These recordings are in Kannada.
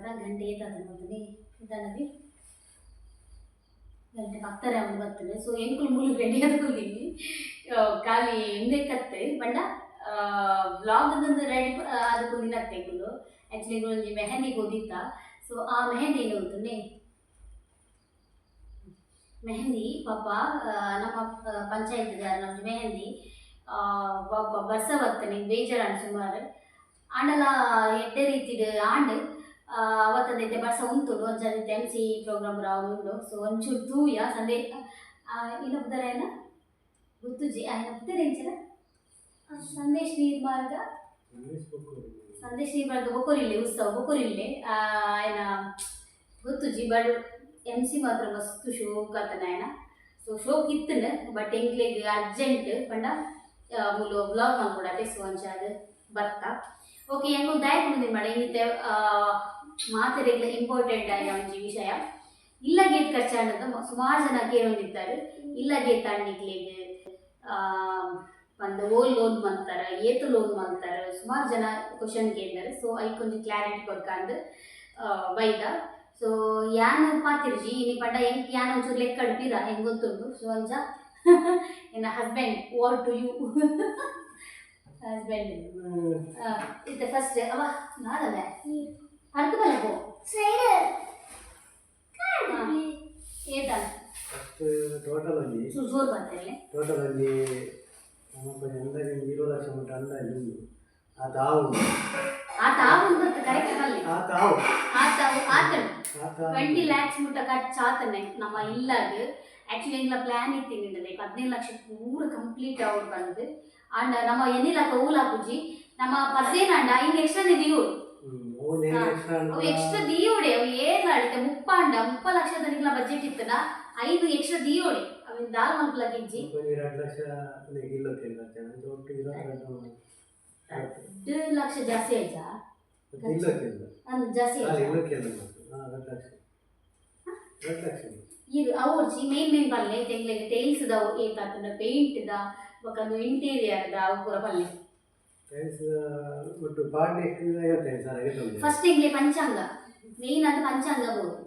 ಗಂಟೆ ಏತಾದ್ರೆ ಇದನ್ನದಿ ಗಂಟೆ ಭಕ್ತರ ಒಂದು ಬರ್ತದೆ ಸೊ ಎಂಕುಲು ಮೂಲು ರೆಡಿ ಆದ್ಕೊಂಡಿನಿ ಖಾಲಿ ಎಂದೇ ಕತ್ತೆ ಬಂಡ ಬ್ಲಾಗ್ ರೆಡಿ ಅದಕ್ಕೊಂದು ನತ್ತೆಗಳು ಆ್ಯಕ್ಚುಲಿ ಒಂದು ಮೆಹಂದಿಗೆ ಓದಿತ್ತ ಸೊ ಆ ಮೆಹಂದಿ ಏನು ಹೋಗ್ತಾನೆ ಮೆಹಂದಿ ಪಾಪ ನಮ್ಮ ಪಂಚಾಯತ್ ನಮ್ದು ಮೆಹಂದಿ ಪಾಪ ಬರ್ಸ ಬರ್ತಾನೆ ಬೇಜಾರು ಸುಮಾರು ಆಂಡಲ ಎಡ್ಡೆ ರೀತಿಡ್ ಆಂಡ್ ಅವತ್ತದೈತೆ ಬರ್ಸ ಉಂಟುಡು ಒಂಚೂರು ಎಮ್ ಸಿ ಪ್ರೋಗ್ರಾಮ್ ರಾವ್ ಉಂಡು ಸೊ ಒಂಚೂರು ತೂಯ ಸಂದೇ ಇನ್ನೊಬ್ಬರ ಏನ ಗುರ್ತುಜಿ ಇನ್ನೊಬ್ಬರ ಎಂಚರ ಸಂದೇಶ್ ನೀರ್ಮಾರ್ಗ ಬೊಕೊರಿಲ್ಲೆ ಉತ್ಸವ ಬೊಕೊರಿಲ್ಲೆ ఆయన ಗುರ್ತುಜಿ ಬಡ್ ಎಮ್ ಸಿ ಮಾತ್ರ ಮಸ್ತ್ ಶೋಕ್ ಆತನ ఆయన ಸೊ ಶೋಕ್ ಇತ್ತನ ಬಟ್ ಎಂಕ್ಲೆಗ್ ಅರ್ಜೆಂಟ್ ಪಂಡ ಮುಲು ಬ್ಲಾಗ್ ಮಾಡ್ಕೊಡತ್ತೆ ಸೊ ಒಂಚಾದ ಬರ್ತಾ ಓಕೆ ಹೆಂಗೊಂದು ದಾಯಕೊಂಡು ಮಾಡಿ ಇನ್ನಿತ್ತೆ ಮಾತಾಡಿದ ಇಂಪಾರ್ಟೆಂಟ್ ಆಗಿ ಒಂಜಿ ವಿಷಯ ಇಲ್ಲ ಗೇತ್ ಖರ್ಚು ಅನ್ನೋದು ಸುಮಾರು ಜನ ಕೇಳೊಂದಿರ್ತಾರೆ ಇಲ್ಲ ಗೇತ್ ಅಣ್ಣಿಕ್ಲೆಗ್ ಒಂದು ಓಲ್ ಲೋನ್ ಮಾಡ್ತಾರೆ ಏತು ಲೋನ್ ಮಾಡ್ತಾರೆ ಸುಮಾರು ಜನ ಕ್ವಶನ್ ಕೇಳಿದ್ದಾರೆ ಸೊ ಅದಕ್ಕೊಂದು ಕ್ಲಾರಿಟಿ ಕೊಡ್ಕಂಡು ಬೈದ ಸೊ ಯಾನು ಪಾತಿರ್ಜಿ ಇನಿ ಪಂಡ ಹೆಂಗೆ ಯಾನು ಒಂಚೂರು ಲೆಕ್ಕ ಅಡ್ಪೀರ ಹೆಂಗೆ ಗೊತ್ತುಂಟು ಸೊ ಅಂಚ ಎನ್ನ husband what to you husband ಇದು ಫಸ್ಟ್ ಅವ ನಾಡಲ್ಲ ಅರ್ಥ ಬಲ್ಲ ಪೋ ಏತ ಟೋಟಲ್ ಅಲ್ಲಿ ಜೋರ್ ಬರ್ತಾರೆ ಟೋಟಲ್ ಅಲ್ಲಿ ಅಂದಾಜು 20 ಲಕ್ಷ ಮಟ್ಟ ಅಂದಾಜು ಉಂಟು ಆ ತಾವು ಕರೆಕ್ಟ್ ಬಲ್ಲಿ ಆ ತಾವು ಆತನು 20 lakhs ಮುಟ್ಟ ಖರ್ಚು ಆತನೆ ನಮ್ಮ ಇಲ್ಲಾಗ ಆ್ಯಕ್ಚುಲಿ ಎಂಗ್ಲ ಪ್ಲ್ಯಾನ್ ಇತ್ತಿಂಗಿದೆ 15 ಲಕ್ಷ ಪೂರ ಕಂಪ್ಲೀಟ್ ಅವ್ರು ಬಂದು ಅಂಡ್ ನಮ್ಮ ಎನ್ನಿಲಾಕ ಊಲಾಪುಜಿ ನಮ್ಮ 15 ಅಂಡ ಇನ್ನು ಎಕ್ಸ್ಟ್ರಾ ದಿಯೋಡು ಅವು ಎಕ್ಸ್ಟ್ರಾ ದಿಯೋಡೆ ಅವು ಏನು ಆಡಿತೆ 30 ಲಕ್ಷ ತನಕ ಬಜೆಟ್ ಇತ್ತನ 5 ಎಕ್ಸ್ಟ್ರಾ ದಿಯೋಡೆ ಅವಿನ ದಾಲ್ ಮಂತ್ಲ ಗಿಜ್ಜಿ 2 ಲಕ್ಷ ಜಾಸ್ತಿ ಆಯ್ತಾ ಅಂದ್ರೆ ಜಾಸ್ತಿ ಇದು ಅವ್ರಜಿ ಮೇನ್ ಬಲ್ಲೆ ತೆಂಗ್ಲೆಗೆ ಟೈಲ್ಸ್ ದಾವು ಏತಾತನ ಪೇಂಟ್ ದ ಬೊಕಂದು ಇಂಟೀರಿಯರ್ ದ ಅವು ಪೂರ ಬಲ್ಲೆ ಫಸ್ಟ್ ಎಂಗ್ಲೆ ಪಂಚಾಂಗ ಮೇನ್ ಅದು ಪಂಚಾಂಗ ಬೋದು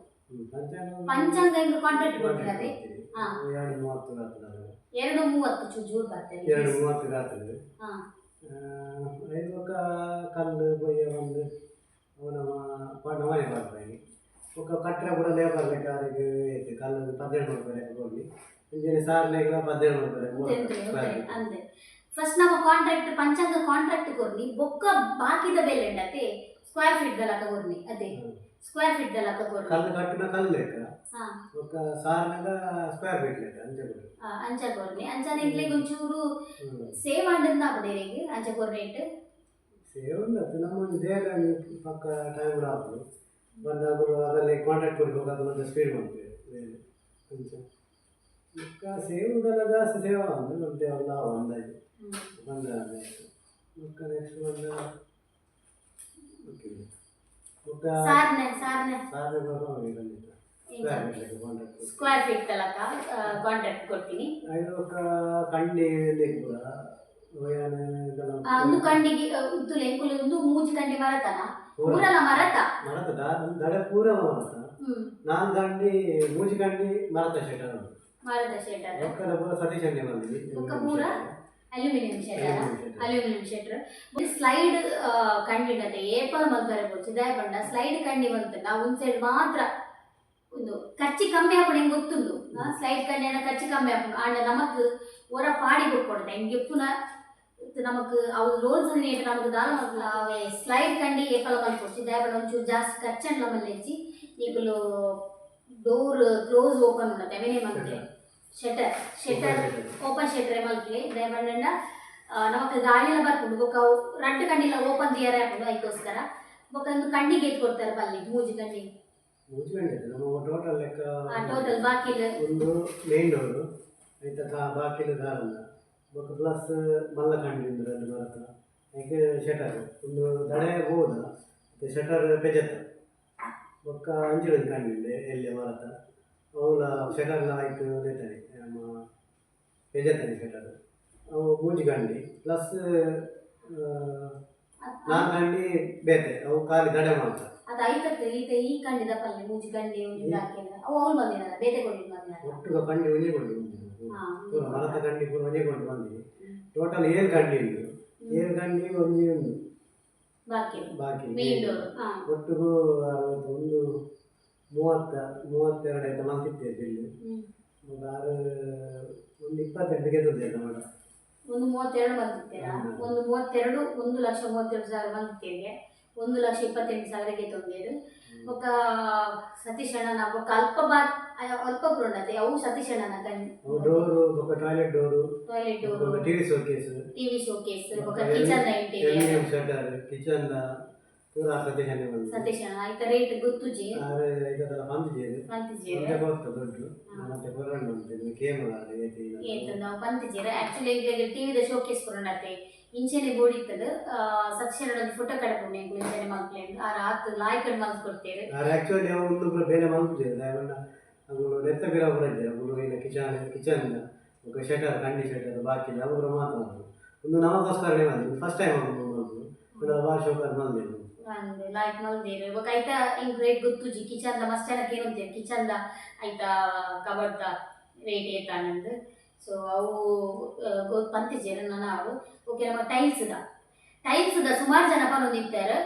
ಪಂಚಾಂಗ ಇಂಗ್ ಕಾಂಟ್ರಾಕ್ಟ್ ಕೊಡ್ತಾರೆ ಹಾ 230 ಜೂರ್ ಬರ್ತದೆ 230 ಹಾ ఒక కళ్ళు పోయే ఉంది ನಮ್ಮ ಮನೆ ಬರ್ತಾರೆ ఒక ಕಟ್ಟಡ ಕೂಡ ಲೇಬರ್ ಲೆಕ್ಕರಿಗೆ ಐತೆ ಕಲ್ಲು 12 ರೂಪಾಯಿ ಲೆಕ್ಕ ಕೊಡಿ ಇಂಜಿನ್ ಸಾರ್ ಲೆಕ್ಕ 12 ರೂಪಾಯಿ ಅಂದೆ ಫಸ್ಟ್ ನಮ್ಮ ಕಾಂಟ್ರಾಕ್ಟ್ ಪಂಚಾಂಗ ಕಾಂಟ್ರಾಕ್ಟ್ ಕೊರ್ನಿ ಬೊಕ್ಕ ಬಾಕಿದ ಬೆಲೆ ಉಂಡತೆ ಸ್ಕ್ವೇರ್ ಫೀಟ್ ದ ಕೊರ್ನಿ ಅದೇ ಸ್ಕ್ವೇರ್ ಫೀಟ್ ದ ಕೊರ್ನಿ ಕಲ್ಲು ಕಟ್ಟಿನ ಕಲ್ಲು ಲೆಕ್ಕ ఒక ಸಾರ್ ಲೆಕ್ಕ ಸ್ಕ್ವೇರ್ ಫೀಟ್ ಲೆಕ್ಕ ಅಂಚ ಕೊರ್ನಿ ಅಂಚನ ಇಂಗ್ಲೆಗ್ ಒಂಚೂರು ಸೇವ್ ಅಂಡನ್ನ ಬಡೇರಿಗೆ ಅಂಚ ಕೊರ್ನೇಟ್ ಸೇವ್ ಉಂಟು ನಮ್ಮ ದೇಹ ಪಕ್ಕ ಟೈಮ್ ರಾಪು ಬಂದಾಗಲು ಅದರಲ್ಲಿ ಕಾಂಟ್ಯಾಕ್ಟ್ ಕೊಡಬೇಕು ಅದು ಒಂದು ಸ್ಪೀಡ್ ಮಾಡ್ತೀವಿ ಈಗ ಸೇವ್ ಉಂಟಲ್ಲ ಜಾಸ್ತಿ ಸೇವ್ ಅಂದ್ರೆ ಮತ್ತೆ ಎಲ್ಲ ಒಂದಾಗಿ ಬಂದ ಮತ್ತೆ ನೆಕ್ಸ್ಟ್ ಬಂದ ಓಕೆ ಸಾರ್ನೆ ಸ್ಕ್ವೇರ್ ಫೀಟ್ ತಲಕ ಕಾಂಟ್ರಾಕ್ಟ್ ಕೊಡ್ತೀನಿ ಅದು ఒక ಕಂಡಿ ಲೆಕ್ಕ ಒಂದು ಕಂಡಿಗೆ ಉತ್ತುಲೆ ಎಂಕುಲು ಒಂದು ಮೂಜಿ ಕಂಡಿ ಮರತನ ಪೂರಲ ಮರತ ದಡ ಪೂರ ಮರತ ನಾನು ಕಂಡಿ ಮೂಜಿ ಕಂಡಿ ಮರತ ಶೆಟರ್ ಒಕ್ಕಲ ಪೂರ ಸತೀಶ್ ಅಂಗಡಿ ಬಂದಿವಿ ಒಕ್ಕ ಪೂರ ಅಲ್ಯೂಮಿನಿಯಂ ಶೆಟರ್ ಸ್ಲೈಡ್ ಕಂಡಿಡತೆ ಏಪಲ್ ಮಲ್ಕರೆ ಬೋಚಿ ದಯ ಬಂಡ ಸ್ಲೈಡ್ ಕಂಡಿ ಬಂತ ನಾವು ಒಂದು ಸೈಡ್ ಮಾತ್ರ ಒಂದು ಖರ್ಚು ಕಮ್ಮಿ ಆಪಣ ಹೆಂಗೆ ಗೊತ್ತುಂಡು ಸ್ಲೈಡ್ ಕಂಡಿ ಖರ್ಚು ಕಮ್ಮಿ ಆಪಣ ಆಂಡ ನಮಕ್ ಒರ ಪಾಡಿ ಕೊಡ್ಕೊಡ್ತೆ ಹೆಂಗೆ ಎಪ್ಪುನ ನಮಕ್ ಅವು ರೋಲ್ಸ್ ಏಟ ನಮಕ್ ದಾಲ್ ಸ್ಲೈಡ್ ಕಂಡಿ ಏಪಲ ಮಲ್ಕೊಡ್ಸಿ ದಯಪಡ ಒಂಚೂರು ಜಾಸ್ತಿ ಖರ್ಚಂಡ್ಲ ಮಲ್ಲೆಚ್ಚಿ ಈಗಲು ಡೋರ್ ಕ್ಲೋಸ್ ಓಪನ್ ಉಂಡತೆ ಅವೇನೇ ಮಲ್ತೆ ಶೆಟರ್ ಓಪನ್ ಶೆಟರ್ ಮಲ್ಕ್ಲೆ ದಯಪಂಡ ನಮಕ್ ಗಾಳಿಲ ಬರ್ಕೊಂಡು ಬೊಕ್ಕ ರಡ್ಡು ಕಂಡಿಲ ಓಪನ್ ದಿಯರ ಹಾಕೊಂಡು ಅದಕ್ಕೋಸ್ಕರ ಬೊಕ್ಕ ಒಂದು ಕಂಡಿಗೆ ಎತ್ ಕೊಡ್ತಾರೆ ಬಲ್ಲಿ ಮೂಜಿ ಕಂಡಿ ನಮ್ಮ ಟೋಟಲ್ ಲೆಕ್ಕ ಟೋಟಲ್ ಬಾಕಿಲ್ ಒಂದು ಮೇನ್ ಡೋರ್ ಆಯ್ತಾ ಬಾಕಿಲ್ ದಾರಲ್ಲ ಬೊಕ್ಕ ಪ್ಲಸ್ ಮಲ್ಲ ಕಂಡಿಂದ್ರ ಅಲ್ಲಿ ಬರತ್ತ ಯಾಕೆ ಶಟರ್ ಒಂದು ದಡೆ ಹೋದ ಶಟರ್ ಪೆಜತ್ತ ಬೊಕ್ಕ ಅಂಚಿನ ಕಂಡಿಂದೆ ಎಲ್ಲಿ ಬರತ್ತ ಅವಳ ಶಟರ್ನ ಆಯ್ತು ದೇತಾನೆ ನಮ್ಮ ಪೆಜತ್ತನೆ ಶಟರ್ ಅವು ಮೂಜಿ ಕಂಡಿ ಪ್ಲಸ್ 4 ಕಂಡಿ ಬೇತೆ ಅವು ಖಾಲಿ ದಡೆ ಮಾಡ್ತಾರೆ ಅದ ಮತ್ತೆ ಐತತ್ತು ಈ ಕಂಡಿದ ಪಲ್ಲೆ ಮೂಜಿ ಕಂಡಿ ಒಂದು ಹಾಕಿದ ಅವು ಅವ್ರು ಬಂದಿರಲ್ಲ ಬೇತೆ ಕೊಟ್ಟಿದ್ದು ಬಂದಿರಲ್ಲ ಒಟ್ಟು ಕಂಡಿ ಒಂಜೆಗೊಂಡು ಪೂರ ಮರದ ಕಂಡಿ ಪೂರ ಒಂಜೆಗೊಂಡು ಬಂದಿದೆ ಟೋಟಲ್ 7 ಕಂಡಿ ಉಂಟು 7 ಕಂಡಿ ಒಂಜಿ ಉಂಟು ಬಾಕಿ ಒಟ್ಟಿಗೂ 61 32 ಆಯ್ತು ಮಲ್ತಿದ್ದೇವೆ ಬಿಲ್ಲು ಒಂದು 28 ಗೆದ್ದಿದ್ದೇವೆ ಮಾಡ ಒಂದು 32 ಬಂದಿದ್ದೇರಾ ಒಂದು 32 1,32,000 ಬಂದಿದ್ದೇವೆ 1,28,000 ಗೆದ್ದೊಂದೇರು ఒక సతీష్ అన్న ఒక అల్ప ప్రోడక్ట్ అవు సతీష్ అన్న డోర్ ఒక టాయిలెట్ డోర్ ఒక టీవీ షోకేస్ ఒక కిచెన్ ఇంటీరియర్ షట్టర్ కిచెన్ पूरा ಸತೀಶ್ ಅಣ್ಣ ಆಯ್ತಾ ರೇಟ್ ಗೊತ್ತುಜಿ ಪಂತಿಜೀರ ಮತ್ತೆ ಬರೋಣ ಕೇಮಲ ನಾವು ಪಂತಿಜೀರ ಆಕ್ಚುಲಿ ಈಗ ಟಿವಿದ ಶೋಕೇಸ್ ಕೊರೊಂಡತೆ ಇಂಚೆನೆ ಬೋರ್ಡ್ ಇತ್ತದ ಸತೀಶ್ ಅಣ್ಣ ಫೋಟೋ ಕಡಪುಂಡು ಇಂಚೆನೆ ಮಲ್ಕ್ಲೆಂಡ್ ಆ ರಾತ್ ಲಾಯ್ಕಡ್ ಮಲ್ಸ್ ಕೊಡ್ತೇವೆ ಆಕ್ಚುಲಿ ಒಂದು ಬೇರೆ ಮಲ್ತಿದೆ ಅವನ್ನ ಅದು ನೆತ್ತ ಬಿರ ಬರದೆ ಅವರು ಇಲ್ಲ ಕಿಚನ್ ఒక ಶಟರ್ ಕಂಡಿ ಶಟರ್ ಬಾಕಿ ಅವರು ಮಾತಾಡೋದು ಒಂದು ನಮಗೋಸ್ಕರನೇ ಬಂದು ಫಸ್ಟ್ ಟೈಮ್ ಅವರು ವಾರ್ಷಿಕ ಬಂದಿದ್ದು ಒಂದು ಲೈಟ್ ಮಲ್ದೇರು ಇವಾಗ ಆಯ್ತಾ ಹಿಂಗ್ ರೇಟ್ ಗೊತ್ತುಜಿ ಕಿಚನ್ದ ಮಸ್ತ್ ಜನಕ್ಕೆ ಏನಂತೇವೆ ಕಿಚನ್ದ ಆಯ್ತಾ ಕಬರ್ದ ರೇಟ್ ಏತಾನಂದು ಸೊ ಅವು ಪಂತಿಜೇರು ನಾವು ಓಕೆ ನಮ್ಮ ಟೈಲ್ಸ್ದ ಸುಮಾರು ಜನ ಬಂದಿರ್ತಾರೆ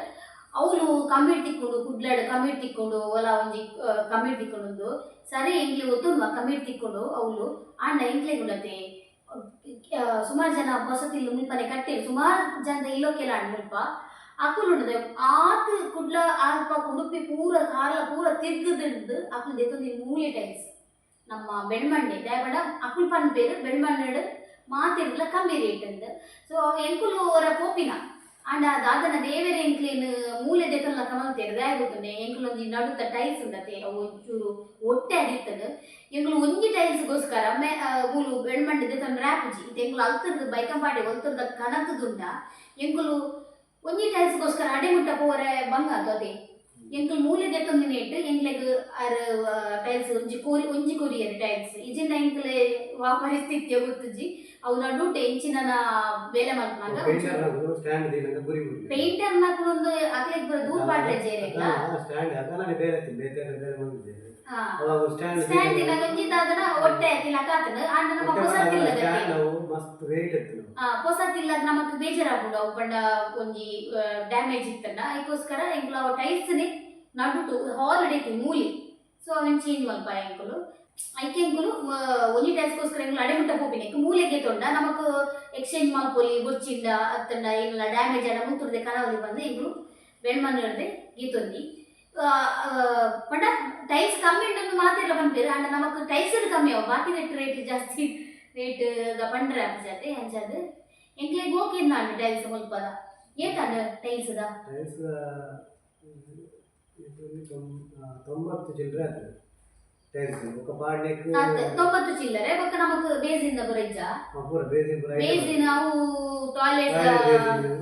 ಅವರು ಕಮ್ಮಿಟ್ ತಿಕ್ಕೊಂಡು ಕುಡ್ಲಾಡು ಕಮ್ಮಿಟ್ ತಿಕ್ಕೊಂಡು ಒಲ ಒಂಜಿ ಕಮ್ಮಿಟ್ ತಿಕ್ಕೊಂಡು ಸರಿ ಎಂಗ್ಲಿ ಒತ್ತುಮ್ಮ ಕಮ್ಮಿಟ್ ತಿಕ್ಕೊಂಡು ಅವಳು ಆಂಡ ಎಂಗ್ಲೆ ಗುಡತೆ ಸುಮಾರು ಜನ ಹೊಸತಿಲ್ಲು ಮುಲ್ಪನೆ ಕಟ್ಟಿರು ಸುಮಾರು ಜನದ ಇಲ್ಲೋಕೆಲ್ಲ ಆಂಡ್ ಮುಲ್ಪ ಅಕ್ಕುಂಡದೆ ಆತ ಕುಡ್ಲ ಆಲ್ಪ ಉಡುಪಿ ಪೂರ ಕಾರ್ಲ ಪೂರ ತಿರ್ಗದಿಡ್ದು ಅಕ್ಕಲು ದೆತ್ತೊಂದು ಮೂಲೆ ಟೈಲ್ಸ್ ನಮ್ಮ ಬೆಳ್ಮಂಡೆ ದಯಬೇಡ ಅಕ್ಕುಲ್ ಪನ್ ಬೇರು ಬೆಳ್ಮಣ್ಣಡು ಮಾತಿರ್ಲ ಕಮ್ಮಿ ರೇಟ್ ಅಂತ ಸೊ ಎಂಕುಲು ಅವರ ಪೋಪಿನ ಅಂಡ್ ಅದನ್ನ ದೇವರ ಎಂಕ್ಲೇನು ಮೂಲೆ ದೆತ್ತಲ್ಲ ಕಮಲ್ತೇರು ದಯ ಗೊತ್ತುಂಡೆ ಎಂಕುಲು ಒಂಜಿ ನಡುತ್ತ ಟೈಲ್ಸ್ ಉಂಡತೆ ಅವು ಒಂಚೂರು ಒಟ್ಟೆ ಆಗಿರ್ತದೆ ಎಂಕುಲು ಒಂಜಿ ಟೈಲ್ಸ್ಗೋಸ್ಕರ ಮೂಲು ಬೆಳ್ಮಂಡೆ ದೆತ್ತೊಂದು ರ್ಯಾಪುಜಿ ಇದು ಎಂಕುಲು ಅಲ್ತದ್ದು ಬೈಕಂಪಾಡಿ ಒಲ್ತದ ಕಣಕದುಂಡ ಎಂಕುಲು ಒಂಜಿ ಟೈಲ್ಸ್ಗೋಸ್ಕರ ಅಡೆಮುಟ್ಟ ಪೋರೆ ಬಂಗ ಅದು ಅದೇ ಎಂಕುಲು ಮೂಲೆ ದೆತ್ತೊಂದು ನೇಟ್ ಎಂಕ್ಲೆಗ್ ಅರ್ ಟೈಲ್ಸ್ ಒಂಜಿ ಕೊರಿಯರ್ ಟೈಲ್ಸ್ ಇಜಿಂದ ಎಂಕ್ಲೆ ಪರಿಸ್ಥಿತಿಯ ಗೊತ್ತುಜಿ ಅವು ನಡುಟೆ ಎಂಚಿನ ಬೇಲೆ ಮಲ್ಪನಾಗ ಪೇಂಟರ್ ನಾಕೊಂದು ಅಕ್ಲೆಗ್ ಬರ ದೂರ ಪಾಡ್ರೆ ಜೇರೆಲ್ಲ ಸ್ಟ್ಯಾಂಡ್ ದಿನ ಗಂಜಿದಾದನ ಹೊಟ್ಟೆ ತಿಲಕಾತನ ಆಂಡ ನಮ್ಮ ಹೊಸತಿಲ್ಲದ ನಮಕ್ ಬೇಜಾರಾಗ್ಬಿಡು ಅವು ಪಂಡ ಒಂಜಿ ಡ್ಯಾಮೇಜ್ ಇತ್ತಂಡ ಅದಕ್ಕೋಸ್ಕರ ಎಂಕ್ಲು ಅವು ಟೈಲ್ಸ್ನೇ ನಡುಟು ಹಾಲಿಡೇ ಮೂಲಿ ಸೊ ಅವನ್ ಚೇಂಜ್ ಮಲ್ಪ ಎಂಕುಲು ಐಕೆ ಎಂಕುಲು ಒಂಜಿ ಟೈಲ್ಸ್ಗೋಸ್ಕರ ಎಂಕುಲು ಅಡೆಮುಟ್ಟ ಪೋಪಿನ ಮೂಲೆಗೆ ತೊಂಡ ನಮಕ್ ಎಕ್ಸ್ಚೇಂಜ್ ಮಲ್ಪೊಲಿ ಗೊಚ್ಚಿಂಡ ಅತ್ತಂಡ ಏನೆಲ್ಲ ಡ್ಯಾಮೇಜ್ ಆಡ ಮುತ್ತುರ್ದೆ ಕನವಲಿ ಬಂದು ಎಂಕುಲು ಬೆಳ್ಮಣ್ಣು ಹಿಡ್ದೆ ಗೀತೊಂದಿ ಪಂಡ ಟೈಲ್ಸ್ ಕಮ್ಮಿ ಉಂಟು ಮಾತಿಲ್ಲ ಬಂದ್ಬೇರು ಅಂಡ ನಮಕ್ ಟೈಲ್ಸ್ ಕಮ್ಮಿ ಅವ ಬಾಕಿ ರೇಟ್ ಜಾಸ್ತಿ ರೇಟ್ ಪಂಡ್ರೆ ಆಗ್ತದೆ ಅಂಚದು ಎಂಕ್ಲೆ ಗೋಕೆ ನಾನು ಟೈಲ್ಸ್ ಮುಲ್ಪದ ಏತಾಂಡ ಟೈಲ್ಸ್ದ 90 ಚಿಲ್ಲರೆ ಆಯ್ತು ಟೈಲ್ಸ್ ఒక ಪಾಡ್ನೆಕ್ 90 ಚಿಲ್ಲರೆ ಬೊಕ್ಕ ನಮಕ್ ಬೇಸಿಂದ ಬರಜ್ಜ ಪೂರ ಬೇಸಿನ ಅವು ಟಾಯ್ಲೆಟ್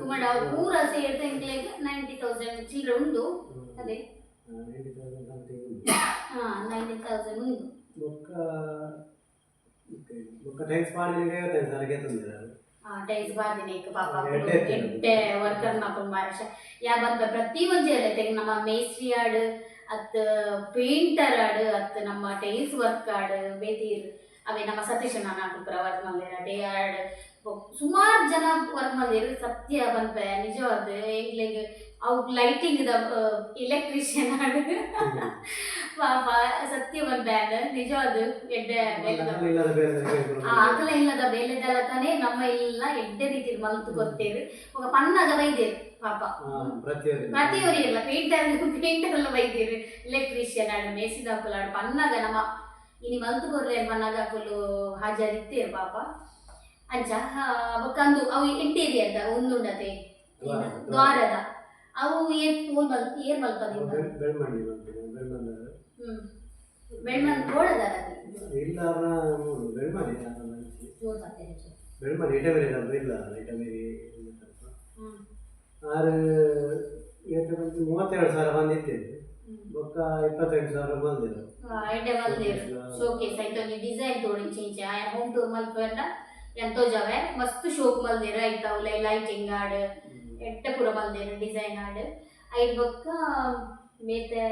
ಕುಮಡ ಅವು ಪೂರ ಸೇರ್ತ ಎಂಕ್ಲೆ 90,000 ಚಿಲ್ಲರೆ ಉಂಟು ಅದೇ 90,000 ಸಮಥಿಂಗ್ 90,000 ಉಂಟು ಬೊಕ್ಕ ಟೈಲ್ಸ್ ಪಾಡ್ನೆಗೆ 55,000 ಗೆತ್ತುಂದಿರ ಟೈಲ್ಸ್ ಬಾರ್ದಿನೇಕ್ ಪಾಪ ಎಡ್ಡೆ ವರ್ಕರ್ ಮಾಪನ್ ಮಾರಶ ಯಾ ಬಂದ ಪ್ರತಿ ಒಂಜಿ ತೆಗೆ ನಮ್ಮ ಮೇಸ್ಟ್ರಿ ಆಡ್ ಅತ್ ಪೇಂಟರ್ ಆಡ್ ಅತ್ ನಮ್ಮ ಟೈಲ್ಸ್ ವರ್ಕ್ ಆಡ್ ಬೇದೀರ್ ಅವೇ ನಮ್ಮ ಸತೀಶ್ ಅಣ್ಣ ನಾಟಕರ ವರ್ಕ್ ಮಾಡಿರ ಡೇ ಆಡ್ ಸುಮಾರು ಜನ ವರ್ಕ್ ಮಾಡಿರು ಸತ್ಯ ಬಂದ ನಿಜವಾದ ಎಂಗ್ಲೆಗ್ ಅವು ಲೈಟಿಂಗ್ ದ ಎಲೆಕ್ಟ್ರಿಷಿಯನ್ ಆಡ್ ಪಾಪ ಸತ್ಯ ಬಂದ ನಿಜವಾದ ಎಡ್ಡೆ ಆಗಲ ಇಲ್ಲದ ಬೇಲೆದಲ್ಲ ತಾನೇ ನಮ್ಮ ಇಲ್ಲ ಎಡ್ಡೆ ರೀತಿ ಮಲ್ತು ಗೊತ್ತೇರು ఒక ಪನ್ನಗ ವೈದ್ಯರು ಪಾಪ ಪ್ರತಿಯೊರಿ ಇಲ್ಲ ಪೇಂಟರ್ ಎಲ್ಲ ವೈದ್ಯರು ಎಲೆಕ್ಟ್ರಿಷಿಯನ್ ಆಡ್ ಮೇಸಿದ ಹಾಕಲಾಡ್ ಪನ್ನಗ ನಮ್ಮ ಇನಿ ಮಲ್ತು ಕೊರ್ಲೆ ಪನ್ನಗ ಹಾಕಲು ಹಾಜರಿತ್ತೇರು ಪಾಪ ಅಂಚ ಬೊಕ್ಕಂದು ಅವು ಇಂಟೀರಿಯರ್ದ ಒಂದುಂಡತೆ ದ್ವಾರದ ಅವು ಏರ್ ಮಲ್ಪದ ಬೆಳ್ಮನ್ ರೋಡದ ಇಲ್ಲ ಬೆಳ್ಮನಿ ಇಟಬೇರಿ ಇಲ್ಲ ಇಟಬೇರಿ ಆರು 32,000 ಬಂದಿತ್ತೇವೆ ಬೊಕ್ಕ 22,000 ಬಂದಿರು ಐಡೆ ಬಂದಿರು ಶೋಕೇಸ್ ಐತೊಂದು ಡಿಸೈನ್ ತೋಡಿ ಚೇಂಜ್ ಆಯ ಹೋಮ್ ಟೂರ್ ಮಲ್ಪಂಡ ಎಂತೋ ಜವೆ ಮಸ್ತ್ ಶೋಕ್ ಮಲ್ದಿರ ಐತಾವು ಲೈಟಿಂಗ್ ಆಡ್ ಎಡ್ಡೆ ಪೂರ ಮಲ್ದಿರು ಡಿಸೈನ್ ಆಡ್ ಐದು ಬೊಕ್ಕ ಬೇತೆ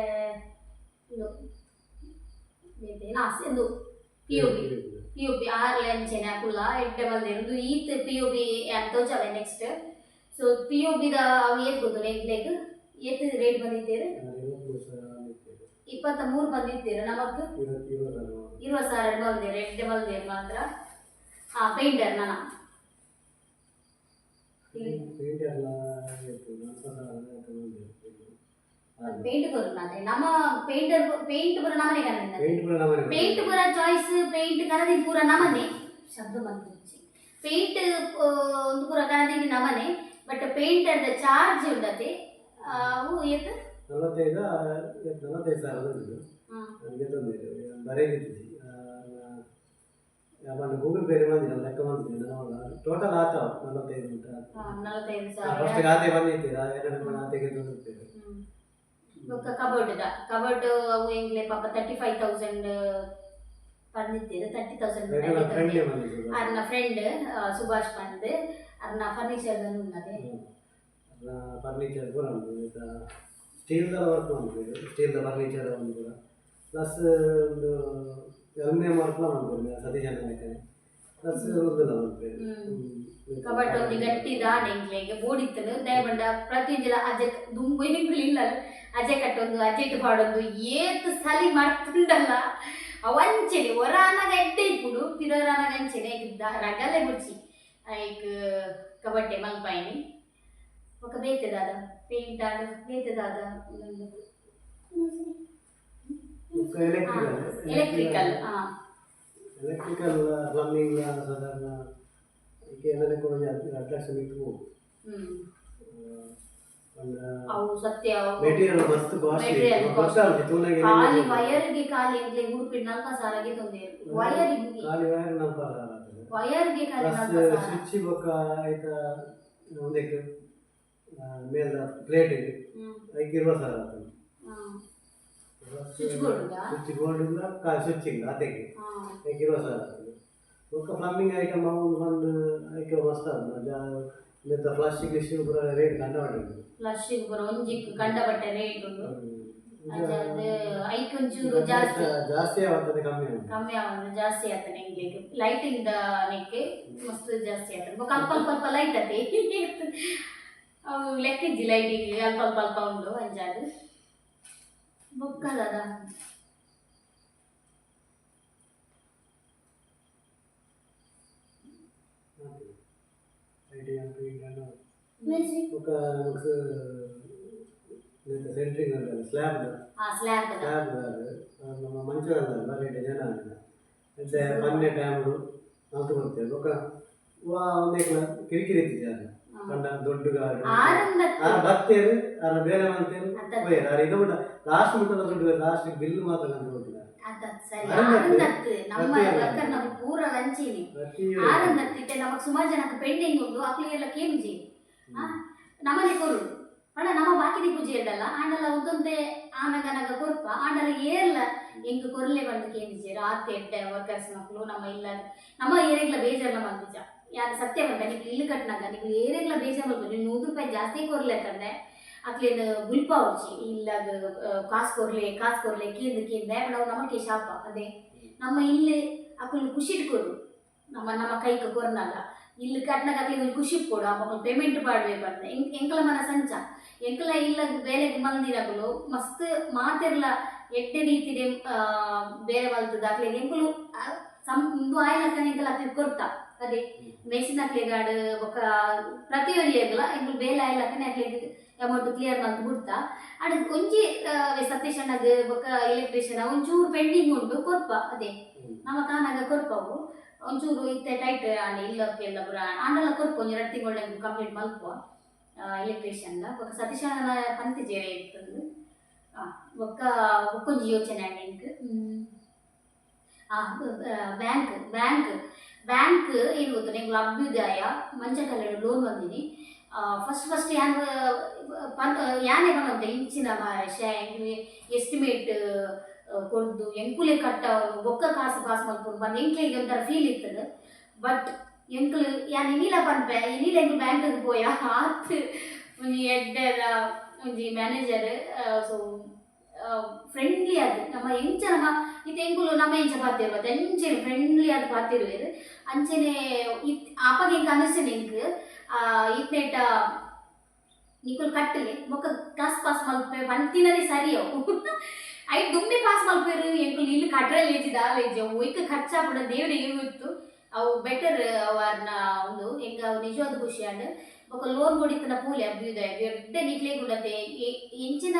ಇದು ಬೇತೆ ನಾಸ್ ಇದು ಪಿ ಯು ಪಿ 6 ಲಂಚೆನ ಕುಲ್ಲ ಎಡ್ಡೆ ಬಲ್ದಿರೋದು ಈತ್ ಪಿ ಯು ಬಿ ಅಂತ ತೋಜಾವೆ ನೆಕ್ಸ್ಟ್ ಸೊ ಪಿ ಯು ಬಿದ ಅವು ಏತ್ ಗೊತ್ತು ಲೆಗ್ ಏತ್ ರೇಟ್ ಬಂದಿದ್ದೀರಿ 23 ಬಂದಿದ್ದೀರಿ ನಮಗ್ 20,000 ಬಂದಿರಿ ಎಡ್ಡೆ ಬಲ್ದಿರಿ ಮಾತ್ರ ಪೇಂಟರ್ ನಾನು ಪೇಂಟ್ ಬರು ಮಾತ್ರ ನಮ್ಮ ಪೇಂಟರ್ ಪೇಂಟ್ ಬರ ನಮನೆ ಕಂಡ ಪೇಂಟ್ ಬರ ಚಾಯ್ಸ್ ಪೇಂಟ್ ಕರದಿ ಪೂರ ನಮನೆ ಶಬ್ದ ಬಂತು ಪೇಂಟ್ ಒಂದು ಪೂರ ಕರದಿ ನಮನೆ ಬಟ್ ಪೇಂಟರ್ ದ ಚಾರ್ಜ್ ಉಂಡತೆ ಅವು ಏತ್ 45,000 ನನಗೆ ತಂದಿದ್ದು ಬರೆದಿದ್ದಿ ಯಾವಾಗ ಗೂಗಲ್ ಪೇ ಬಂದಿಲ್ಲ ಲೆಕ್ಕ ಬಂದಿದ್ದೆ ನಾನು ಟೋಟಲ್ ಆತಾವ 45,000 ಫಸ್ಟ್ ಆತೆ ಬಂದಿದ್ದೀರಾ 2 ಆತೆಗೆ ತಂದಿದ್ದೀರಾ ಕಬರ್ಡ್ ಅವು ಎಂಗ್ಲೆ ಪಾಪ 35,000 ಬಂದಿದ್ದೀರ 30,000 ಅರ್ನ ಫ್ರೆಂಡ್ ಸುಭಾಷ್ ಬಂದ್ ಅರ್ನ ಫರ್ನಿಚರ್ ಉನ್ನದೆ ಫರ್ನಿಚರ್ ಕೂಡ ಉಂಟು ಸ್ಟೀಲ್ದ ವರ್ಕ್ ಮಾಡ್ಬೋದು ಸ್ಟೀಲ್ದ ಫರ್ನಿಚರ್ ಒಂದು ಕೂಡ ಪ್ಲಸ್ ಒಂದು ಅಲ್ಯೂಮಿನಿಯಂ ವರ್ಕ್ಲ ಮಾಡ್ಬೋದು ಸತೀಶ್ ಲೆಕ್ಕನೆ ಪ್ಲಸ್ ಉದ್ದಲ ಮಾಡ್ಬೋದು ಕಬರ್ಡ್ ಒಂದು ಗಟ್ಟಿ ದಾಡ್ ಎಂಗ್ಲೆಗೆ ಬೋಡಿತ್ತನು ದಯಬಂಡ ಪ್ರತಿಯೊಂದು ಅಜೆ ದುಂಬು ಇಲ್ಲ ಅಜೆ ಕಟ್ಟೊಂದು ಅಜೆಟ್ ಪಾಡೊಂದು ಏತ್ ಸಲಿ ಮಾಡ್ತುಂಡಲ್ಲ ಅವಂಚೆನೆ ಒರಾನಾಗ ಎಡ್ಡೆ ಇಪ್ಪುಡು ಪಿರೋರಾನಾಗ ಅಂಚೆನೆ ರಗಲೆ ಬುಡ್ಚಿ ಐಕ್ ಕಬಟ್ಟೆ ಮಲ್ಪಾಯಿನಿ ఒక ಬೇತೆದಾದ ಪೇಂಟ್ ಆದ ಬೇತೆದಾದ ಎಲೆಕ್ಟ್ರಿಕಲ್ ಎಲೆಕ್ಟ್ರಿಕಲ್ ಪ್ಲಂಬಿಂಗ್ ಸಾಧಾರಣ ಇದೆಲ್ಲ ಕೊಂಚ ಅಟ್ರಾಕ್ಷನ್ ಇತ್ತು ಅವು ಸತ್ಯ ಮೆಟೀರಿಯಲ್ ಮಸ್ತ್ ಕಾಸ್ಟ್ಲಿ ಗೊತ್ತಾಗುತ್ತೆ ತೂನಗೆ ಖಾಲಿ ವೈರ್ಗೆ ಖಾಲಿ ಎಂಟ್ಲೆ ಹುಡುಪಿ 4,000 ತೊಂದೆ ವೈರ್ಗೆ ಖಾಲಿ ವೈರ್ ನಂಬರ್ ವೈರ್ಗೆ ಖಾಲಿ 4,000 ಸ್ವಿಚ್ ಬೊಕ್ಕ ಆಯ್ತಾ ಒಂದಕ್ಕೆ ಮೇಲ್ ಪ್ಲೇಟ್ ಇದೆ ಅದಕ್ಕೆ 20,000 ಆಗ್ತದೆ ಸ್ವಿಚ್ ಬೋರ್ಡ್ ಇಂದ ಸ್ವಿಚ್ಚಿಂಗ್ ಅದಕ್ಕೆ ಅದಕ್ಕೆ 20,000 ಆಗ್ತದೆ ಬೊಕ್ಕ ಪ್ಲಂಬಿಂಗ್ ಐಟಮ್ ಒಂದು ಅದಕ್ಕೆ ಮಸ್ತ್ ಅದು ಪ್ಲಾಸ್ಟಿಕ್ ಇಶ್ಯೂ ಪೂರ ರೇಟ್ ಕಂಡಬಟ್ಟಿದೆ ಪ್ಲಾಸ್ಟಿಕ್ ಪೂರ ಒಂಜಿಕ್ ಕಂಡಬಟ್ಟೆ ರೇಟ್ ಉಂಟು ಅದು ಐಕ್ ಒಂಚೂರು ಜಾಸ್ತಿ ಆಗುತ್ತದೆ ಕಮ್ಮಿ ಆಗುತ್ತದೆ ಜಾಸ್ತಿ ಆಗ್ತದೆ ನಿಮಗೆ ಲೈಟಿಂಗ್ ನೆಕ್ಕೆ ಮಸ್ತ್ ಜಾಸ್ತಿ ಆಗ್ತದೆ ಬೊಕ್ಕ ಅಲ್ಪ ಲೈಟ್ ಅತ್ತೆ ಅವು ಲೆಕ್ಕಿದ್ದಿ ಲೈಟಿಗೆ ಅಲ್ಪ ಉಂಟು ಅಂಜಾದು ಬೊಕ್ಕಲ್ಲದ ಸೆಂಟ್ರಿಂಗ್ ಸ್ಲ್ಯಾಬ್ ನಮ್ಮ ಮಂಚದಲ್ಲ ರೇಟ್ ಜನ ಮತ್ತೆ ಮೊನ್ನೆ ಟೈಮು ನಾಲ್ಕು ಬರ್ತೇವೆ ಬೊಕ್ಕ ಒಂದೇ ಕಿರಿಕಿರಿ ಇತ್ತಿದೆ ಅದು ಕಂಡ ದೊಡ್ಡ ಗಾಡಿ ಬರ್ತೇವೆ ಅದ್ರ ಬೇರೆ ಮಾಡ್ತೇವೆ ಇದು ಲಾಸ್ಟ್ ಮುಟ್ಟದ ದುಡ್ಡು ಲಾಸ್ಟ್ ಬಿಲ್ ಮಾತ್ರ ಕಂಡು ಹೋಗ್ತಿದ್ದಾರೆ ಪೂರ ವಂಚಿನಿ ಆರಂದತ್ತಿತ್ತೆ ನಮಗ್ ಸುಮಾರು ಜನಕ್ಕೆ ಪೆಂಡಿಂಗ್ ಉಂಟು ಅಕ್ಲಿಗೆಲ್ಲ ಕೇಂಜಿ ನಮ್ಮಲ್ಲಿ ಕೊರು ಪಂಡ ನಮ್ಮ ಬಾಕಿದಿ ಪೂಜೆ ಇಡಲ್ಲ ಆಂಡಲ ಉದ್ದಂತೆ ಆನಗನಗ ಕೊರ್ಪ ಆಂಡಲ ಏರ್ಲ ಎಂಗ್ ಕೊರ್ಲೆ ಬಂದು ಕೇಂಜಿರ ಆತ್ತೆ ಎಡ್ಡೆ ವರ್ಕರ್ಸ್ ಮಕ್ಕಳು ನಮ್ಮ ಇಲ್ಲ ನಮ್ಮ ಏರಿಗ್ಲ ಬೇಜಾರ್ಲ ಬಂದಿಜ ಯಾರು ಸತ್ಯ ಬಂದ ನೀವು ಇಲ್ಲಿ ಕಟ್ನಾಗ ನೀವು ಏರಿಗ್ಲ ಬೇಜಾರ್ ಬರ್ಬೋದು ನೀವು 100 ರೂಪಾಯಿ ಜಾಸ್ತಿ ಕೊರ್ಲೆ ಅಂತಂದ್ರೆ ಅಕ್ಲೇನು ಗುಲ್ಪ ಹೊಡ್ಸಿ ಇಲ್ಲ ಕಾಸು ಕೊರ್ಲೆ ಕೇಂದ ನಾವು ನಮಗೆ ಶಾಪ ಅದೇ ನಮ್ಮ ಇಲ್ಲಿ ಅಕ್ಕಳು ಖುಷಿ ಇಟ್ಕೊರು ನಮ್ಮ ಕೈಗೆ ಕೊರ್ನಾಗ ಇಲ್ಲಿ ಕಟ್ನಾಗ ಅಕ್ಲಿಗೆ ಖುಷಿ ಕೊಡು ಮಕ್ಕಳು ಪೇಮೆಂಟ್ ಮಾಡಬೇಕಂತ ಎಂಕಲ ಮನ ಸಂಚ ಎಂಕಲ ಇಲ್ಲ ಬೇಲೆಗೆ ಮಂದಿರಗಳು ಮಸ್ತ್ ಮಾತಿರ್ಲ ಎಡ್ಡೆ ರೀತಿದೆ ಬೇರೆ ಬಲ್ತದ ಅಕ್ಲಿಗೆ ಎಂಕಲು ಒಂದು ಆಯ್ಲ ಎಂಕಲ ಅಕ್ಲಿಗೆ ಕೊಡ್ತಾ ಅದೇ ಮೆಷಿನ್ ಅಕ್ಲಿಗಾಡು ఒక ಪ್ರತಿಯೊಂದು ಏಗಲ ಎಂಕಲು ಬೇಲೆ ಆಯ್ಲ ಅಕ್ಲಿಗೆ ಅಮೌಂಟ್ ಕ್ಲಿಯರ್ ಮಾಡ್ತು ಬಿಡ್ತಾ ಅಡ್ ಒಂಜಿ ಸತೀಶ್ ಅಣ್ಣಗ ಬೊಕ್ಕ ಎಲೆಕ್ಟ್ರಿಷಿಯನ್ ಒಂಚೂರು ಪೆಂಡಿಂಗ್ ಉಂಟು ಕೊರ್ಪ ಅದೇ ನಮ್ಮ ಕಾನಾಗ ಕೊರ್ಪವು ಒಂಚೂರು ಇತ್ತೆ ಟೈಟ್ ಆಂಡೆ ಇಲ್ಲ ಪುರ ಆಂಡಲ ಕೊರ್ಪ ಒಂಜಿ 2 ತಿಂಗಳು ಕಂಪ್ಲೀಟ್ ಮಲ್ಪುವ ಎಲೆಕ್ಟ್ರಿಷಿಯನ್ ಬೊಕ್ಕ ಸತೀಶ್ ಅಣ್ಣನ ಪಂತಿ ಜೇರೆ ಇರ್ತದೆ ಬೊಕ್ಕ ಬೊಕ್ಕೊಂಜಿ ಯೋಚನೆ ಆಂಡೆ ಇಂಕ್ ಬ್ಯಾಂಕ್ ಏನು ಗೊತ್ತು ನಿಮ್ಗೆ ಅಭ್ಯುದಯ ಮಂಚಕಲ್ಲು ಲೋನ್ ಬಂದಿನಿ ಫಸ್ಟ್ ಯಾನೇ ಬಂದಂತೆ ಇಂಚಿನ ಎಸ್ಟಿಮೇಟ್ ಕೊಡ್ದು ಎಂಕುಲೆ ಕಟ್ಟವನು ಬೊಕ್ಕ ಕಾಸು ಮಲ್ಪುರು ಬಂದು ಎಂಕ್ಲಿಗೆ ಒಂಥರ ಫೀಲ್ ಇರ್ತದೆ ಬಟ್ ಎಂಕುಲು ಯಾನ್ ಇನ್ನಿಲ ಪನ್ಪೆ ಇನ್ನಿಲ ಎಂಕು ಬ್ಯಾಂಕಿಗೆ ಪೋಯ ಆತ್ ಒಂಜಿ ಎಡ್ಡೆದ ಒಂಜಿ ಮ್ಯಾನೇಜರ್ ಸೊ ಫ್ರೆಂಡ್ಲಿ ಅದು ನಮ್ಮ ಎಂಚ ನಮ್ಮ ಇದು ಎಂಕುಲು ನಮ್ಮ ಎಂಚ ಪಾತಿರ್ಬೋದು ಎಂಚೆ ಫ್ರೆಂಡ್ಲಿ ಅದು ಪಾತಿರುವೇರು ಅಂಚನೆ ಆಪಗೆ ಎಂಕ ಅನಿಸ್ತೇನೆ ಎಂಕ್ ಇತ್ನೇಟ ನಿಕುಲ್ ಕಟ್ಟಲೆ ಮೊಕ್ಕ ಕ್ಲಾಸ್ ಪಾಸ್ ಮಲ್ಪೆ ಪಂತಿನದೇ ಸರಿಯೋ ಐ ದುಮ್ಮೆ ಪಾಸ್ ಮಲ್ಪೇರು ಎಂಕುಲು ಇಲ್ಲಿ ಕಟ್ರಲ್ಲಿ ಲೇಜಿ ದಾಲೇಜಿ ಅವು ಒಯ್ಕ ಖರ್ಚಾಪಡ ದೇವ್ರಿಗೆ ಇತ್ತು ಅವು ಬೆಟರ್ ಅವನ್ನ ಒಂದು ಎಂಕ ನಿಜವಾದ ಖುಷಿ ಅಂಡ್ ఒక లోన్ కొడితున్న పూలి అభ్యుదయ ಎಡ್ಡೆ ನಿಕ್ಲೆ ಗುಡತೆ ಎಂಚಿನ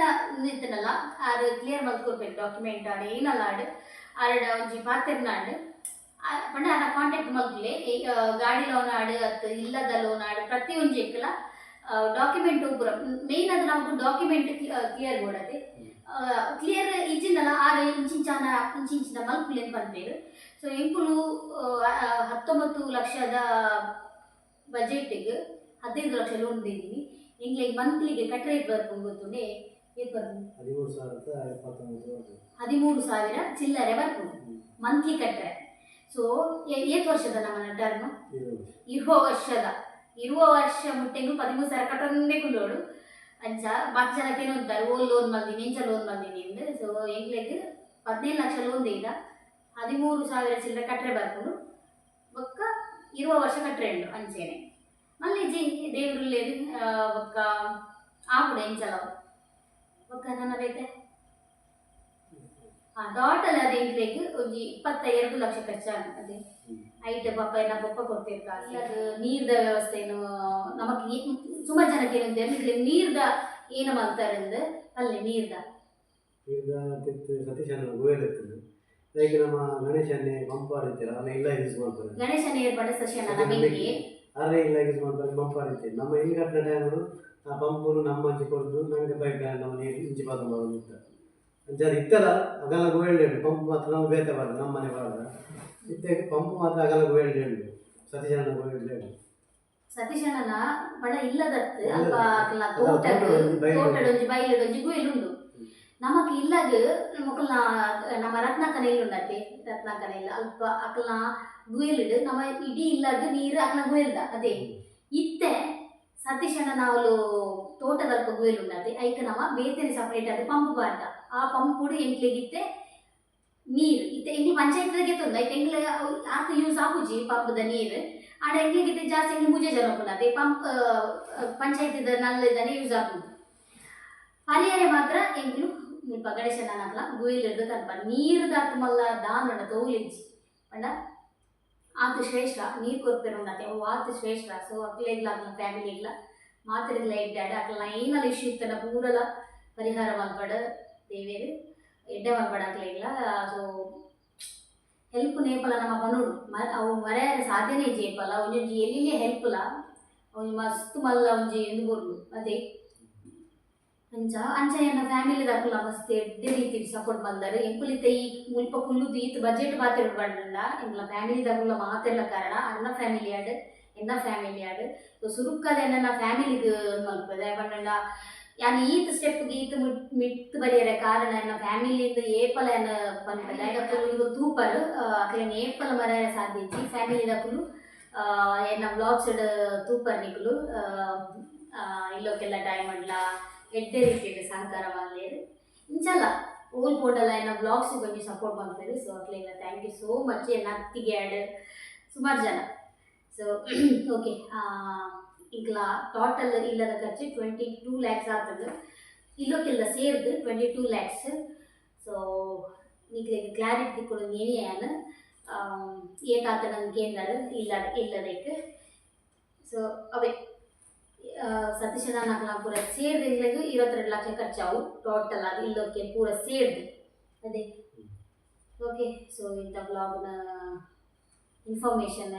ಇತ್ತನಲ್ಲ ಆರು ಕ್ಲಿಯರ್ ಮಲ್ಕೊಳ್ಬೇಕು ಡಾಕ್ಯುಮೆಂಟ್ ಆಡು ಏನಲ್ಲ ಆಡು ಆರಡ ಒಂಜಿ ಪಾತಿರ್ನಾಡು ಪಂಡ ಆನ ಕಾಂಟ್ಯಾಕ್ಟ್ ಮಲ್ಕಲೆ ಗಾಡಿ ಲೋನ್ ಆಡು ಅತ್ತು ಇಲ್ಲದ ಲೋನ್ ಆಡು ಪ್ರತಿ ಒಂಜಿ ಎಕ್ಕಲ ಡಾಕ್ಯುಮೆಂಟ್ ಪೂರ ಮೇನ್ ಅದು ನಮಗೂ ಡಾಕ್ಯುಮೆಂಟ್ ಕ್ಲಿಯರ್ ಕೊಡತೆ ಕ್ಲಿಯರ್ ಇಚ್ಚಿಂದಲ್ಲ ಆರು ಇಂಚಿಂಚಿನ ಮಲ್ಪುಲೇನು ಬಂದೇರು ಸೊ ಎಂಕುಲು 19 ಲಕ್ಷದ ಬಜೆಟ್ಗೆ 15 ಲಕ್ಷ ಲೋನ್ ಇದ್ದೀವಿ ಇಂಗ್ಲಿಗೆ ಮಂತ್ಲಿಗೆ ಕಟ್ಟರೆ ಬರ್ಕೊಂಡು ಗೊತ್ತುಂಡೆ ಏನು ಬರ್ಬೋದು 13,000 ಚಿಲ್ಲರೆ ಬರ್ಬೋದು ಮಂತ್ಲಿ ಕಟ್ಟರೆ ಸೊ 8 ವರ್ಷದ ನಮ್ಮ ಟರ್ಮ್ 20 ವರ್ಷ ಮುಟ್ಟೆಗೂ 13,000 ಕಟ್ಟೊಂದೇ ಕುಲ್ಲೋಡು ಅಂಚ ಬಾಕಿ ಜನಕ್ಕೆ ಏನು ಅಂತಾರೆ ಲೋನ್ ಬಂದೀನಿ ಎಂಚ ಲೋನ್ ಬಂದೀನಿ ಅಂದ್ರೆ ಸೊ ಎಂಗ್ಲಿಗೆ 17 ಲಕ್ಷ ಲೋನ್ ಈಗ 13,000 ಚಿಲ್ಲರೆ ಕಟ್ಟರೆ ಬರ್ಕೊಂಡು ಒಕ್ಕ 20 ವರ್ಷ ಕಟ್ಟರೆ ಉಂಟು ಅಂಚೆನೆ మళ్ళీ దేవుడు లేదు ఒక ఆపుడు ఏం చలవు ఒక నన్నదైతే ಟೋಟಲ್ ಅದು ಎಂಟ್ರಿಗೆ ಒಂಜಿ 22 ಲಕ್ಷ ಖರ್ಚಾಗ ಅದೇ ಐಟ್ ಪಪ್ಪ ಪಪ್ಪ ಕೊಡ್ತಿರ್ತಾರೆ ಅದು ನೀರ್ದ ವ್ಯವಸ್ಥೆನು ನಮಗೆ ಸುಮಾರು ಜನಕ್ಕೆ ಏನಂತ ನೀರ್ದ ಏನು ಮಾಡ್ತಾರೆ ಅಂದ್ರೆ ಅಲ್ಲೇ ನೀರ್ದ ಸತೀಶ್ ಗೋಯಲ್ ಇರ್ತದೆ ಲೈಕ್ ನಮ್ಮ ಗಣೇಶನ್ನೇ ಪಂಪ್ ಆಡ್ತೀರ ಅಲ್ಲ ಇಲ್ಲ ಯೂಸ್ ಮಾಡ್ತಾರೆ ಗಣೇಶನ ಏರ್ಪಾಡು ಸಶಿಯನ ನಮಗೆ ಅರೆ ಇಲ್ಲ ಯೂಸ್ ಮಾಡ್ತಾರೆ ಪಂಪ್ ಆಡ್ತೀವಿ ನಮ್ಮ ಇಲ್ಲಿ ಕಟ್ಟಿನ ಟೈಮು ಆ ಪಂಪು ನಮ್ಮ ಹಂಚಿ ಕೊಡೋದು ನನಗೆ ಪೈಪ್ ನಮ್ಮ ನೀರು ಇಂಚಿ ಪಾತ್ರ ಮಾಡೋದು ಅಂಚಾರು ಇತ್ತಲ್ಲ ಅಗಲ ಗೋಯಲ್ಡ್ ಪಂಪ್ ಮಾತ್ರ ನಾವು ಬೇತೆ ಬರೋದು ನಮ್ಮ ಮನೆ ಬರೋದು ಇತ್ತೆ ಪಂಪ್ ಮಾತ್ರ ಅಗಲ ಗೋಯಲ್ಡ್ ಸತೀಶಣ್ಣ ಗೋಯಲ್ಡ್ ಸತೀಶಣ್ಣನ ಬಡ ಇಲ್ಲದತ್ತು ಅಲ್ಪ ತೋಟಡೊಂಜಿ ಬೈಲಡೊಂಜಿ ಗುಯಲುಂಡು ನಮಕ್ ಇಲ್ಲದ ಮೊಕಲ್ನ ನಮ್ಮ ರತ್ನಾಕನ ಇಲ್ಲುಂಡತ್ತೆ ರತ್ನಾಕನ ಇಲ್ಲ ಅಲ್ಪ ಅಕಲ್ನ ಗುಯಲಿಡು ನಮ್ಮ ಇಡೀ ಇಲ್ಲದ ನೀರು ಅಕಲ್ನ ಗುಯಲ್ದ ಅದೇ ಇತ್ತೆ ಸತೀಶಣ್ಣ ನಾವು ತೋಟದಲ್ಪ ಗುಯಲುಂಡತ್ತೆ ಐಕ್ ನಮ್ಮ ಬೇತೇನೆ ಸಪ್ರೇಟ್ ಅದು ಪಂಪ್ ಬಾರ್ದ ಆ ಪಂಪ್ ಕೂಡ ಎಂಟ್ಲಿಗಿತ್ತೆ ನೀರು ಇತ್ತೆ ಎಂಗ್ಲಿ ಪಂಚಾಯತ್ಗೆ ತೊಂದ ಐತೆ ಎಂಗ್ಲ ಆತ ಯೂಸ್ ಆಪುಜಿ ಪಂಪದ ನೀರು ಆಡ ಎಂಗ್ಲಿಗಿತ್ತೆ ಜಾಸ್ತಿ ಎಂಗ್ಲಿ ಮುಜೆ ಜನ ಅದೇ ಪಂಪ್ ಪಂಚಾಯತಿದ ನಲ್ಲದನೆ ಯೂಸ್ ಆಪುದು ಪರಿಹಾರ ಮಾತ್ರ ಎಂಗ್ಲು ಮುಲ್ಪ ಗಣೇಶನ ನಕಲ ಗುಯಿಲಿಡ್ದು ಕಲ್ಪ ನೀರು ದಾತು ಮಲ್ಲ ದಾನಡ ತೋಲಿಜ್ಜಿ ಪಂಡ ಆತು ಶ್ರೇಷ್ಠ ನೀರು ಕೊರ್ಪೇರು ಉಂಡತೆ ಅವು ಆತು ಶ್ರೇಷ್ಠ ಸೊ ಅಕ್ಲೆಗ್ಲ ಅಕ್ಲ ಫ್ಯಾಮಿಲಿಗ್ಲ ಮಾತ್ರೆಗ್ಲ ಇಡ್ಡಾಡ ಅಕ್ಲ ಏನಲ್ಲ ಇಶ್ಯೂ ಇತ್ತನ ಪೂರಲ ಪರಿಹಾರ ಮಲ್ಪಡ ದೇವೇರು ಎಡ್ಡೆ ಮಲ್ಪಡ ಅಕ್ಲೆಗ್ಲ ಸೊ ಹೆಲ್ಪ್ ನೇಪಲ ನಮ್ಮ ಬನ್ನೋಡು ಅವು ಮರೆಯಾರ ಸಾಧ್ಯನೇ ಜೇಪಲ್ಲ ಒಂಜೊಂಜಿ ಎಲ್ಲಿ ಹೆಲ್ಪ್ಲ ಒಂಜಿ ಮಸ್ತ್ ಮಲ್ಲ ಒಂಜಿ ಎಂದು ಬರ್ಲು ಅದೇ ಅಂಚ ಎನ್ನ ಫ್ಯಾಮಿಲಿ ದಾಕುಲ ಮಸ್ತ್ ಎಡ್ಡೆ ರೀತಿ ಸಪೋರ್ಟ್ ಬಂದರು ಎಂಕುಲಿತ ಈ ಮುಲ್ಪ ಕುಲ್ಲುದು ಈತ್ ಬಜೆಟ್ ಬಾತಿರು ಬಂಡ ಎಂಗ್ಲ ಫ್ಯಾಮಿಲಿ ದಾಕುಲ ಮಾತಿರ್ಲ ಕಾರಣ ಅನ್ನ ಫ್ಯಾಮಿಲಿ ಆಡ್ ಎನ್ನ ಫ್ಯಾಮಿಲಿ ಆಡ್ ಸುರುಕ್ಕದ ಎನ್ನ ಫ್ಯಾಮಿಲಿಗೆ ಮಲ್ಪದ ಬಂಡ ಯಾನ್ ಈತ್ ಸ್ಟೆಪ್ಗೆ ಈತ್ ಮಿತ್ ಬರೆಯರ ಕಾರಣ ಎನ್ನ ಫ್ಯಾಮಿಲಿಯಿಂದ ಏಪಲ ಎನ್ನ ಬಂದ ಈಗ ತೂಪರು ಅಕ್ಲೇನ ಏಪಲ ಮರೆಯ ಸಾಧ್ಯತೆ ಫ್ಯಾಮಿಲಿ ದಾಕುಲು ಎನ್ನ ವ್ಲಾಗ್ಸ್ ತೂಪರ್ ನಿಕುಲು ಇಲ್ಲೋಕೆಲ್ಲ ಟೈಮ್ ಅಡ್ಲ ಎಡ್ಡೆ ರೀತಿಯಲ್ಲಿ ಸಹಕಾರ ಮಾಡಲೇರು ಇಂಚಲ್ಲ ಓಲ್ ಪೋಡಲ್ಲ ಏನ ಬ್ಲಾಗ್ಸ್ ಬಗ್ಗೆ ಸಪೋರ್ಟ್ ಮಾಡ್ತಾರೆ ಸೊ ಅಕ್ಲೆಲ್ಲ ಥ್ಯಾಂಕ್ ಯು ಸೋ ಮಚ್ ಎನ್ನ ಅತ್ತಿಗೆ ಆ್ಯಡ್ ಸುಮಾರು ಜನ ಸೊ ಓಕೆ ಈಗ ಟೋಟಲ್ ಇಲ್ಲದ ಖರ್ಚು 22 ಲ್ಯಾಕ್ಸ್ ಆಗ್ತದೆ ಇಲ್ಲೋಕ್ಕೆಲ್ಲ ಸೇರಿದು 22 ಲ್ಯಾಕ್ಸ್ ಸೊ ಈಗ ಕ್ಲಾರಿಟಿ ಕೊಡೋ ಏನೇ ಏನು ಏಕಾತ ನನ್ನ ಕೇಂದ್ರ ಇಲ್ಲದಕ್ಕೆ ಸೊ ಅವೇ ಸತೀಶಣ್ಣ ನಕಲ ಪೂರ ಸೇರಿದ 22 ಲಕ್ಷ ಖರ್ಚಾವು ಟೋಟಲ್ ಅದು ಇಲ್ಲೋಕ್ಕೆ ಪೂರ ಸೇರಿದು ಅದೇ ಓಕೆ ಸೊ ಇಂಥ ಬ್ಲಾಗ್ನ ಇನ್ಫಾರ್ಮೇಷನ್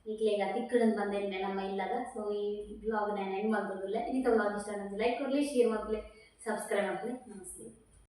ಈಗಲೀಗ ತಿಕ್ಕಡನ್ನು ಬಂದೇನೆ ನಮ್ಮ ಇಲ್ಲದ ಸೊ ಈ ಬ್ಲಾಗ್ನ ಹೆಂಗೆ ಮಾಡ್ಬೋದಿಲ್ಲ ಇಂಥ ಬ್ಲಾಗ್ ಇಷ್ಟ ನನಗೆ ಲೈಕ್ ಕೊಡಲಿ ಶೇರ್ ಮಾಡಲಿ ಸಬ್ಸ್ಕ್ರೈಬ್ ಮಾಡಲಿ ನಮಸ್ತೆ.